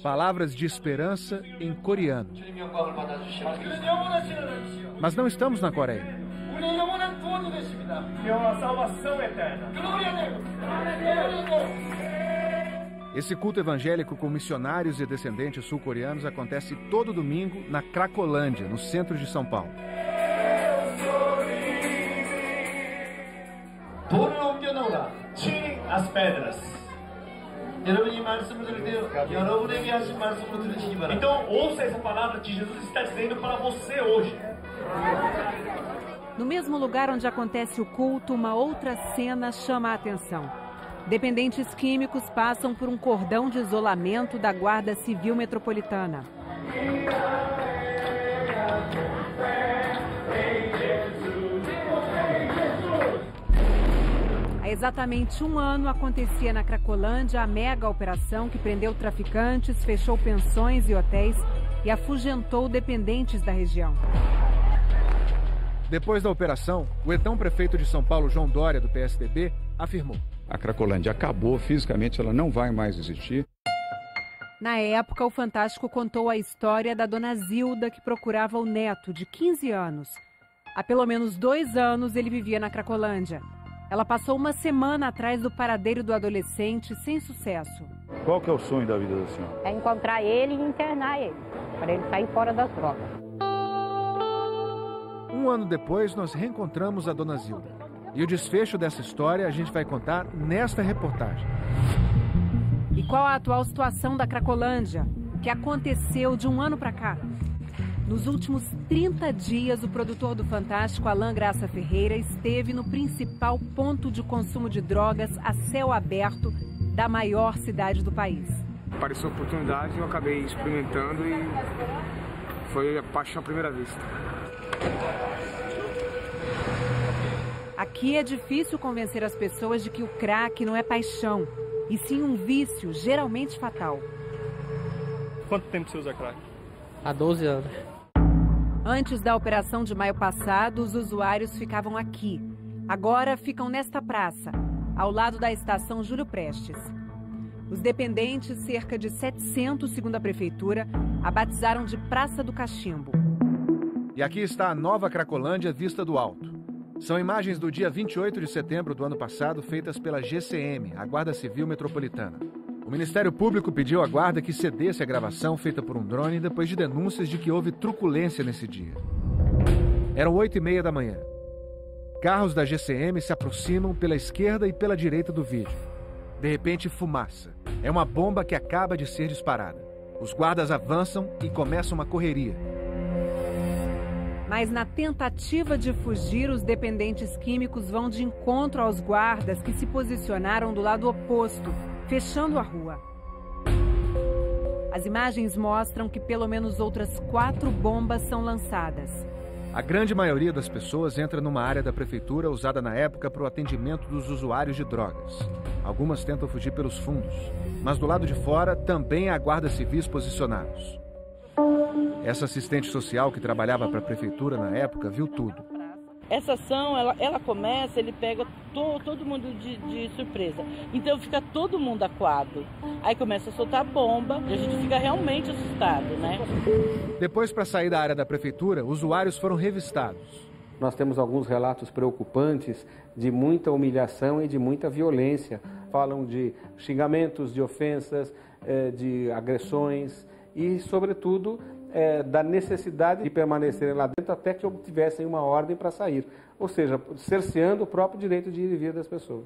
Palavras de esperança em coreano. Mas não estamos na Coreia. Esse culto evangélico com missionários e descendentes sul-coreanos acontece todo domingo na Cracolândia, no centro de São Paulo. As pedras. Então ouça essa palavra que Jesus está dizendo para você hoje. No mesmo lugar onde acontece o culto, uma outra cena chama a atenção. Dependentes químicos passam por um cordão de isolamento da Guarda Civil Metropolitana. Há exatamente um ano acontecia na Cracolândia a mega operação que prendeu traficantes, fechou pensões e hotéis e afugentou dependentes da região. Depois da operação, o então prefeito de São Paulo, João Dória, do PSDB, afirmou: a Cracolândia acabou, fisicamente ela não vai mais existir. Na época, o Fantástico contou a história da dona Zilda, que procurava o neto, de 15 anos. Há pelo menos 2 anos ele vivia na Cracolândia. Ela passou uma semana atrás do paradeiro do adolescente, sem sucesso. Qual que é o sonho da vida da senhora? É encontrar ele e internar ele, para ele sair fora das drogas. Um ano depois, nós reencontramos a dona Zilda. E o desfecho dessa história a gente vai contar nesta reportagem. E qual a atual situação da Cracolândia? O que aconteceu de um ano para cá? Nos últimos 30 dias, o produtor do Fantástico, Alan Graça Ferreira, esteve no principal ponto de consumo de drogas a céu aberto da maior cidade do país. Apareceu a oportunidade, eu acabei experimentando e foi a paixão à primeira vista. Aqui é difícil convencer as pessoas de que o crack não é paixão, e sim um vício, geralmente fatal. Quanto tempo você usa crack? Há 12 anos. Antes da operação de maio passado, os usuários ficavam aqui. Agora ficam nesta praça, ao lado da estação Júlio Prestes. Os dependentes, cerca de 700, segundo a prefeitura, a batizaram de Praça do Cachimbo. E aqui está a nova Cracolândia vista do alto. São imagens do dia 28 de setembro do ano passado, feitas pela GCM, a Guarda Civil Metropolitana. O Ministério Público pediu à Guarda que cedesse a gravação feita por um drone depois de denúncias de que houve truculência nesse dia. Eram 8h30 da manhã. Carros da GCM se aproximam pela esquerda e pela direita do vídeo. De repente, fumaça. É uma bomba que acaba de ser disparada. Os guardas avançam e começa uma correria. Mas na tentativa de fugir, os dependentes químicos vão de encontro aos guardas que se posicionaram do lado oposto, fechando a rua. As imagens mostram que pelo menos outras 4 bombas são lançadas. A grande maioria das pessoas entra numa área da prefeitura usada na época para o atendimento dos usuários de drogas. Algumas tentam fugir pelos fundos, mas do lado de fora também há guardas civis posicionados. Essa assistente social que trabalhava para a prefeitura na época viu tudo. Essa ação, ela começa, ele pega todo mundo de surpresa. Então fica todo mundo acuado. Aí começa a soltar bomba e a gente fica realmente assustado, né? Depois, para sair da área da prefeitura, usuários foram revistados. Nós temos alguns relatos preocupantes de muita humilhação e de muita violência. Falam de xingamentos, de ofensas, de agressões e, sobretudo, da necessidade de permanecerem lá dentro até que obtivessem uma ordem para sair. Ou seja, cerceando o próprio direito de ir e vir das pessoas.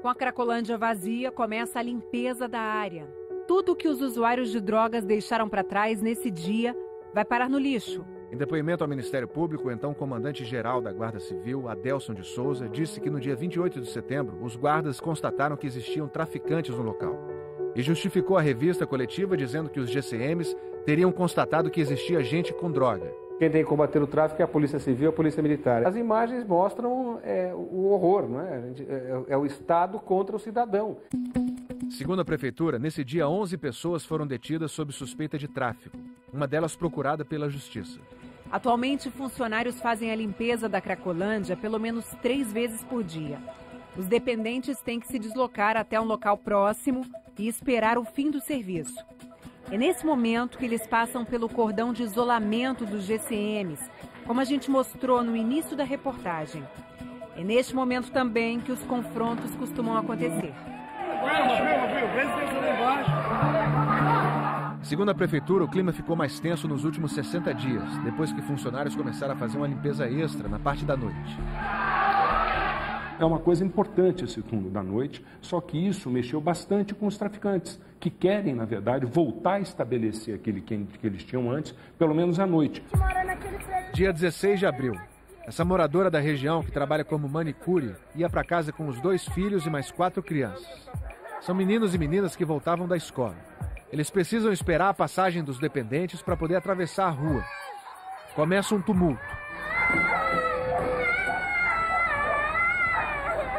Com a Cracolândia vazia, começa a limpeza da área. Tudo que os usuários de drogas deixaram para trás nesse dia vai parar no lixo. Em depoimento ao Ministério Público, o então comandante-geral da Guarda Civil, Adelson de Souza, disse que no dia 28 de setembro, os guardas constataram que existiam traficantes no local. E justificou a revista coletiva dizendo que os GCMs teriam constatado que existia gente com droga. Quem tem que combater o tráfico é a Polícia Civil e a Polícia Militar. As imagens mostram o horror, não é? É o Estado contra o cidadão. Segundo a Prefeitura, nesse dia 11 pessoas foram detidas sob suspeita de tráfico, uma delas procurada pela Justiça. Atualmente, funcionários fazem a limpeza da Cracolândia pelo menos 3 vezes por dia. Os dependentes têm que se deslocar até um local próximo e esperar o fim do serviço. É nesse momento que eles passam pelo cordão de isolamento dos GCMs, como a gente mostrou no início da reportagem. É neste momento também que os confrontos costumam acontecer. Segundo a prefeitura, o clima ficou mais tenso nos últimos 60 dias, depois que funcionários começaram a fazer uma limpeza extra na parte da noite. É uma coisa importante esse turno da noite, só que isso mexeu bastante com os traficantes, que querem, na verdade, voltar a estabelecer aquele que eles tinham antes, pelo menos à noite. Dia 16 de abril. Essa moradora da região, que trabalha como manicure, ia para casa com os 2 filhos e mais 4 crianças. São meninos e meninas que voltavam da escola. Eles precisam esperar a passagem dos dependentes para poder atravessar a rua. Começa um tumulto.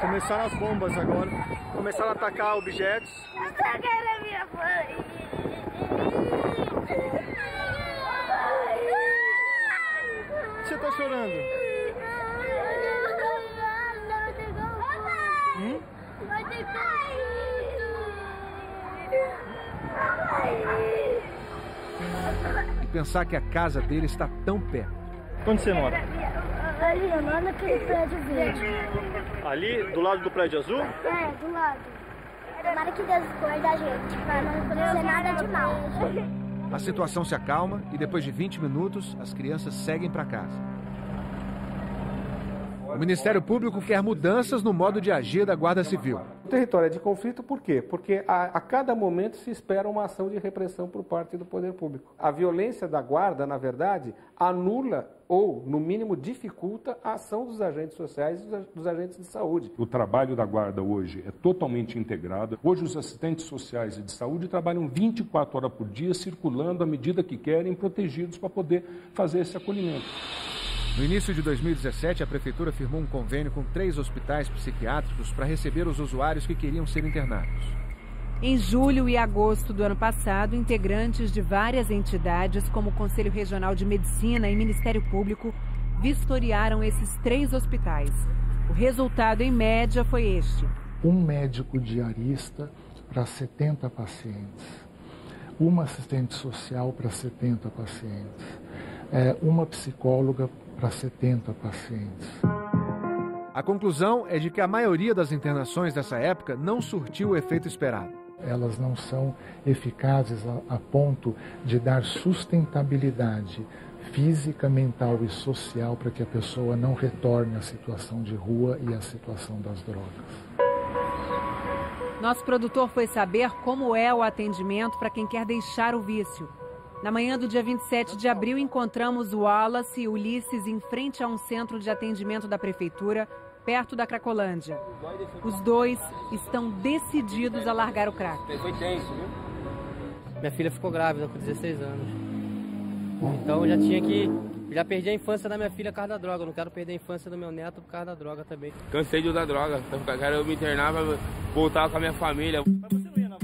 Começaram as bombas agora. Começaram a atacar objetos. Atacaram minha mãe. Por que você tá chorando? Vai ter caído. E pensar que a casa dele está tão perto. Onde você mora? Ali, lá naquele prédio verde. Ali, do lado do prédio azul? É, do lado. Tomara que Deus guarde a gente, para não acontecer nada de mal. A situação se acalma e depois de 20 minutos, as crianças seguem para casa. O Ministério Público quer mudanças no modo de agir da Guarda Civil. O território é de conflito por quê? Porque a cada momento se espera uma ação de repressão por parte do poder público. A violência da guarda, na verdade, anula ou, no mínimo, dificulta a ação dos agentes sociais e dos agentes de saúde. O trabalho da guarda hoje é totalmente integrado. Hoje os assistentes sociais e de saúde trabalham 24 horas por dia, circulando à medida que querem, protegidos para poder fazer esse acolhimento. No início de 2017, a Prefeitura firmou um convênio com 3 hospitais psiquiátricos para receber os usuários que queriam ser internados. Em julho e agosto do ano passado, integrantes de várias entidades, como o Conselho Regional de Medicina e Ministério Público, vistoriaram esses 3 hospitais. O resultado, em média, foi este. Um médico diarista para 70 pacientes. Uma assistente social para 70 pacientes. Uma psicóloga para 70 pacientes. A conclusão é de que a maioria das internações dessa época não surtiu o efeito esperado. Elas não são eficazes a ponto de dar sustentabilidade física, mental e social para que a pessoa não retorne à situação de rua e à situação das drogas. Nosso produtor foi saber como é o atendimento para quem quer deixar o vício. Na manhã do dia 27 de abril, encontramos o Wallace e Ulisses em frente a um centro de atendimento da Prefeitura, perto da Cracolândia. Os 2 estão decididos a largar o crack. Foi tenso, viu? Minha filha ficou grávida com 16 anos. Então já perdi a infância da minha filha por causa da droga. Eu não quero perder a infância do meu neto por causa da droga também. Cansei de usar droga. Quero me internar para voltar com a minha família.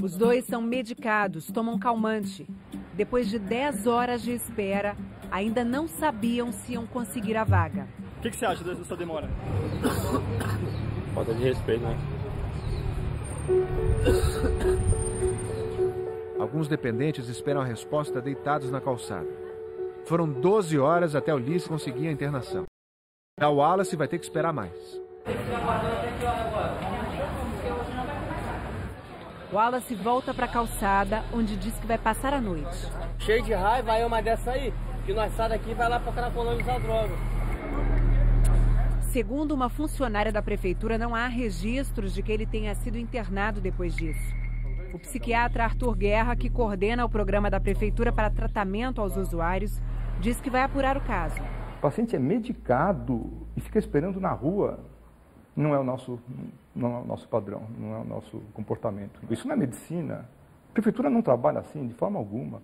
Os 2 são medicados, tomam calmante. Depois de 10 horas de espera, ainda não sabiam se iam conseguir a vaga. O que você acha dessa demora? Falta de respeito, né? Alguns dependentes esperam a resposta deitados na calçada. Foram 12 horas até Ulisses conseguir a internação. Já o Wallace vai ter que esperar mais. Wallace volta para a calçada, onde diz que vai passar a noite. Cheio de raiva, aí uma dessa aí, que nós sai daqui e vai lá para Cracolândia usar droga. Segundo uma funcionária da Prefeitura, não há registros de que ele tenha sido internado depois disso. O psiquiatra Arthur Guerra, que coordena o programa da Prefeitura para tratamento aos usuários, diz que vai apurar o caso. O paciente é medicado e fica esperando na rua. Não é o nosso padrão, não é o nosso comportamento. Isso não é medicina. A Prefeitura não trabalha assim, de forma alguma.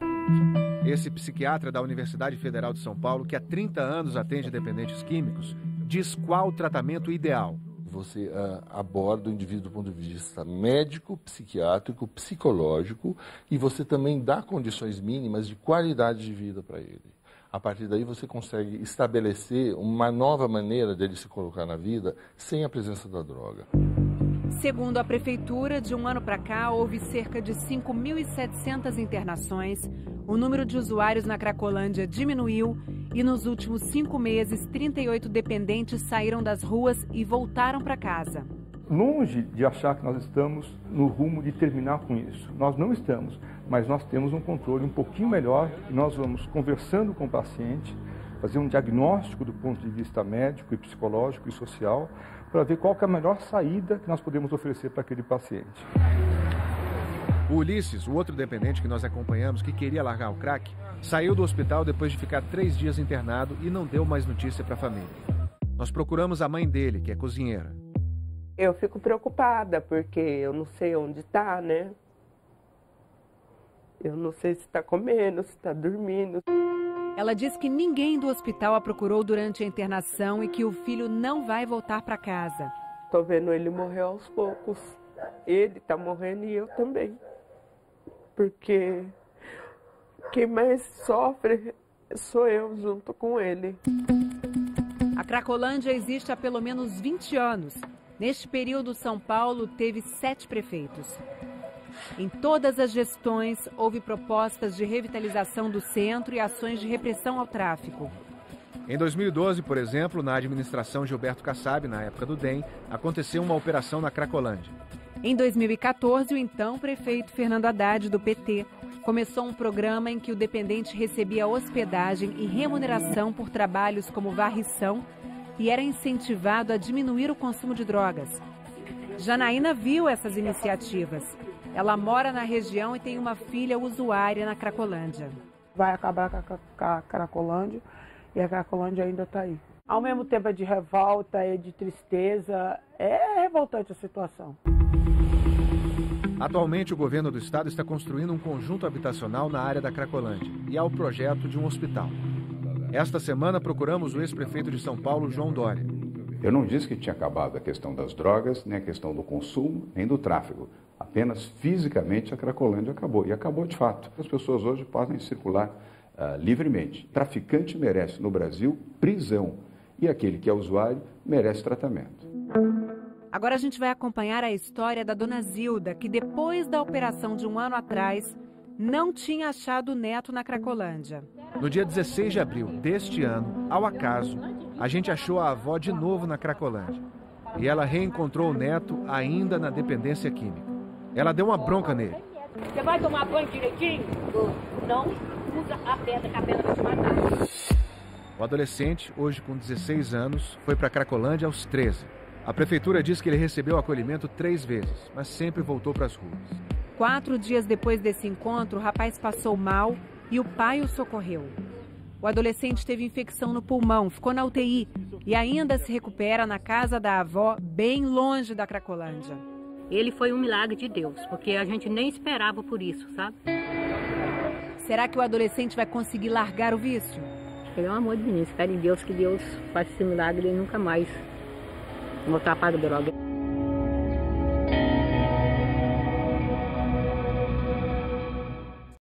Esse psiquiatra da Universidade Federal de São Paulo, que há 30 anos atende dependentes químicos, diz qual o tratamento ideal. Você aborda o indivíduo do ponto de vista médico, psiquiátrico, psicológico, e você também dá condições mínimas de qualidade de vida para ele. A partir daí você consegue estabelecer uma nova maneira dele se colocar na vida sem a presença da droga. Segundo a prefeitura, de um ano para cá, houve cerca de 5.700 internações, o número de usuários na Cracolândia diminuiu e nos últimos 5 meses, 38 dependentes saíram das ruas e voltaram para casa. Longe de achar que nós estamos no rumo de terminar com isso. Nós não estamos, mas nós temos um controle um pouquinho melhor e nós vamos conversando com o paciente, fazer um diagnóstico do ponto de vista médico e psicológico e social, para ver qual que é a melhor saída que nós podemos oferecer para aquele paciente. O Ulisses, o outro dependente que nós acompanhamos, que queria largar o crack, saiu do hospital depois de ficar 3 dias internado e não deu mais notícia para a família. Nós procuramos a mãe dele, que é cozinheira. Eu fico preocupada, porque eu não sei onde está, né? Eu não sei se está comendo, se está dormindo. Ela diz que ninguém do hospital a procurou durante a internação e que o filho não vai voltar para casa. Estou vendo ele morrer aos poucos. Ele está morrendo e eu também. Porque quem mais sofre sou eu junto com ele. A Cracolândia existe há pelo menos 20 anos. Neste período, São Paulo teve 7 prefeitos. Em todas as gestões, houve propostas de revitalização do centro e ações de repressão ao tráfico. Em 2012, por exemplo, na administração Gilberto Kassab, na época do DEM, aconteceu uma operação na Cracolândia. Em 2014, o então prefeito Fernando Haddad, do PT, começou um programa em que o dependente recebia hospedagem e remuneração por trabalhos como varrição e era incentivado a diminuir o consumo de drogas. Janaína viu essas iniciativas. Ela mora na região e tem uma filha usuária na Cracolândia. Vai acabar com a Cracolândia e a Cracolândia ainda está aí. Ao mesmo tempo é de revolta, é de tristeza, é revoltante a situação. Atualmente, o governo do estado está construindo um conjunto habitacional na área da Cracolândia e há o projeto de um hospital. Esta semana procuramos o ex-prefeito de São Paulo, João Dória. Eu não disse que tinha acabado a questão das drogas, nem a questão do consumo, nem do tráfego. Apenas fisicamente a Cracolândia acabou. E acabou de fato. As pessoas hoje podem circular livremente. O traficante merece no Brasil prisão e aquele que é usuário merece tratamento. Agora a gente vai acompanhar a história da dona Zilda, que depois da operação de um ano atrás, não tinha achado o neto na Cracolândia. No dia 16 de abril deste ano, ao acaso, a gente achou a avó de novo na Cracolândia. E ela reencontrou o neto ainda na dependência química. Ela deu uma bronca nele. Você vai tomar banho direitinho? Não usa a pedra, que a pedra vai te matar. O adolescente, hoje com 16 anos, foi para a Cracolândia aos 13. A prefeitura diz que ele recebeu acolhimento 3 vezes, mas sempre voltou para as ruas. 4 dias depois desse encontro, o rapaz passou mal e o pai o socorreu. O adolescente teve infecção no pulmão, ficou na UTI e ainda se recupera na casa da avó, bem longe da Cracolândia. Ele foi um milagre de Deus, porque a gente nem esperava por isso, sabe? Será que o adolescente vai conseguir largar o vício? Ele é um amor de menino, espero em Deus que Deus faça esse milagre e nunca mais voltar para a droga.